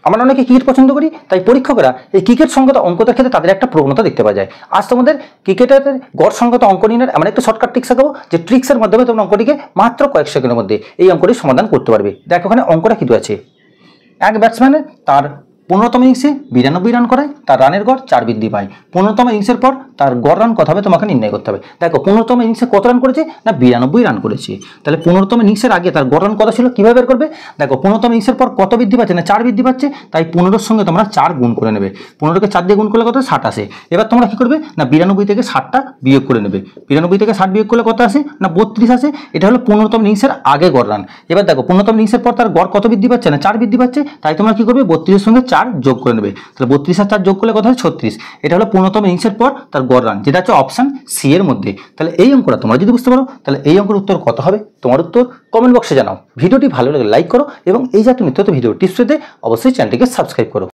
আমরা অনেকে ক্রিকেট পছন্দ করি, তাই পরীক্ষকরা এই ক্রিকেট সংক্রান্ত অঙ্কটার ক্ষেত্রে তাদের একটা প্রবণতা দেখতে পাওয়া যায়। আজ তোমাদের ক্রিকেটের গড় সংক্রান্ত অঙ্ক নির্ণয়ের এমন একটা শর্টকাট ট্রিক্স দেখাবো যে ট্রিক্সের মাধ্যমে তোমরা অঙ্কটিকে মাত্র কয়েক সেকেন্ডের মধ্যে এই অঙ্কটির সমাধান করতে পারবে। দেখো ওখানে অঙ্কটা কিন্তু আছে, এক ব্যাটসম্যানের তার 15তম ইনিংসে 92 রান করায় তার রানের গড় 4 বৃদ্ধি পায়। 15তম ইনিংসের পর তার গড় রান কত হবে তোমাকে নির্ণয় করতে হবে। দেখো 15তম ইনিংসে কত রান করেছে না 92 রান করেছে, তাহলে 15তম ইনিংসের আগে তার গড় রান কত ছিল কিভাবে বের করবে? দেখো 15তম ইনিংসের পর কত বৃদ্ধি পাচ্ছে না 4 বৃদ্ধি পাচ্ছে, তাই 15-র সঙ্গে তোমরা 4 গুণ করে নেবে। 15কে 4 দিয়ে গুণ করলে কত 60 আসে। এবার তোমরা কি করবে না 92 থেকে 60টা বিয়োগ করে নেবে। 92 থেকে 60 বিয়োগ করলে কত আসে না 32 আসে। এটা হলো 15তম ইনিংসের আগে গড় রান। এবার দেখো 15তম ইনিংসের পর তার গড় কত বৃদ্ধি পাচ্ছে না 4 বৃদ্ধি পাচ্ছে, তাই তোমরা কি করবে 32-এর সঙ্গে 4 যোগ করে নেবে। তাহলে 32 আর 4 যোগ করলে কত হয় 36। এটা হলো 15তম ইনিংসের পর তার গড় রান, যেটা হচ্ছে অপশন সি এর মধ্যে। তাহলে এই অঙ্কটা তোমরা যদি বুঝতে পারো তাহলে এই অঙ্কের উত্তর কত হবে তোমার উত্তর কমেন্ট বক্সে জানাও। ভিডিওটি ভালো লাগলে লাইক করো এবং এই জাতীয় নিত্য ভিডিও টিপস পেতে অবশ্যই চ্যানেলটিকে সাবস্ক্রাইব করো।